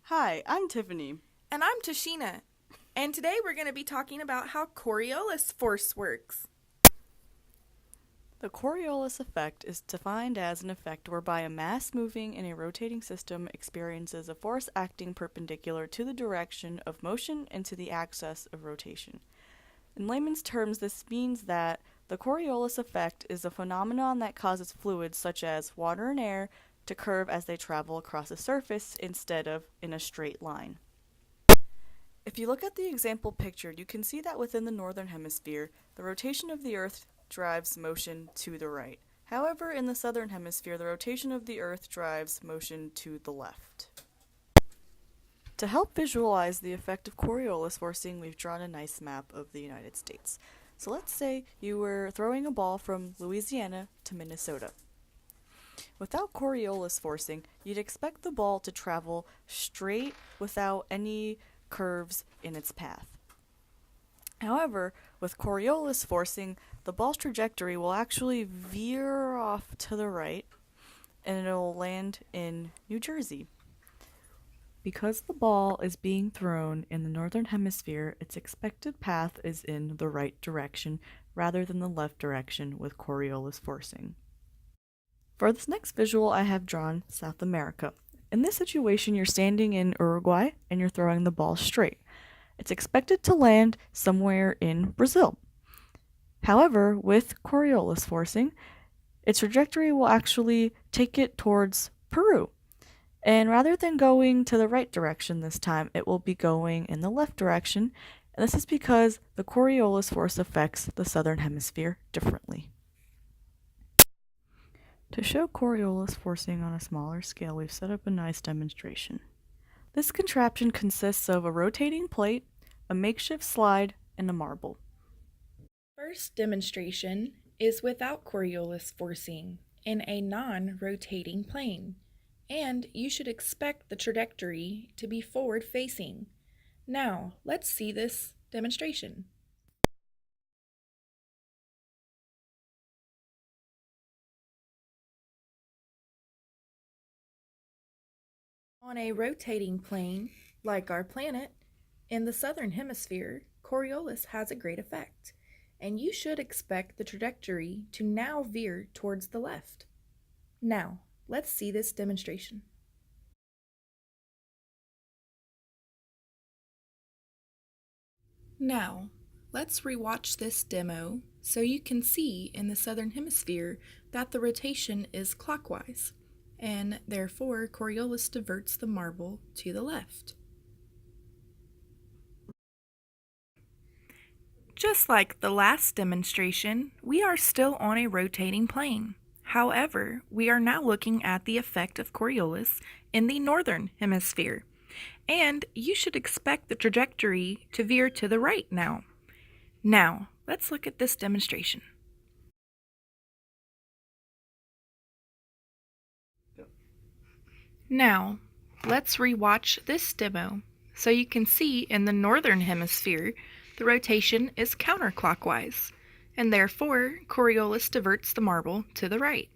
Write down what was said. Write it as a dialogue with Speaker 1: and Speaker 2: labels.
Speaker 1: Hi, I'm Tiffany.
Speaker 2: And I'm Tashina. And today we're going to be talking about how Coriolis force works.
Speaker 1: The Coriolis effect is defined as an effect whereby a mass moving in a rotating system experiences a force acting perpendicular to the direction of motion and to the axis of rotation. In layman's terms, this means that the Coriolis effect is a phenomenon that causes fluids such as water and air to curve as they travel across a surface instead of in a straight line. If you look at the example pictured, you can see that within the northern hemisphere, the rotation of the Earth drives motion to the right. However, in the southern hemisphere, the rotation of the Earth drives motion to the left. To help visualize the effect of Coriolis forcing, we've drawn a nice map of the United States. So let's say you were throwing a ball from Louisiana to Minnesota. Without Coriolis forcing, you'd expect the ball to travel straight without any curves in its path. However, with Coriolis forcing, the ball's trajectory will actually veer off to the right and it'll land in New Jersey. Because the ball is being thrown in the northern hemisphere, its expected path is in the right direction rather than the left direction with Coriolis forcing. For this next visual, I have drawn South America. In this situation, you're standing in Uruguay and you're throwing the ball straight. It's expected to land somewhere in Brazil. However, with Coriolis forcing, its trajectory will actually take it towards Peru. And rather than going to the right direction this time, it will be going in the left direction. And this is because the Coriolis force affects the southern hemisphere differently. To show Coriolis forcing on a smaller scale, we've set up a nice demonstration. This contraption consists of a rotating plate, a makeshift slide, and a marble.
Speaker 2: First demonstration is without Coriolis forcing in a non-rotating plane, and you should expect the trajectory to be forward facing. Now, let's see this demonstration. On a rotating plane, like our planet, in the southern hemisphere, Coriolis has a great effect, and you should expect the trajectory to now veer towards the left. Now, let's see this demonstration. Now, let's rewatch this demo so you can see in the southern hemisphere that the rotation is clockwise, and therefore Coriolis diverts the marble to the left. Just like the last demonstration, we are still on a rotating plane. However, we are now looking at the effect of Coriolis in the northern hemisphere, and you should expect the trajectory to veer to the right now. Now, let's look at this demonstration. Now, let's rewatch this demo so you can see in the northern hemisphere the rotation is counterclockwise, and therefore Coriolis diverts the marble to the right.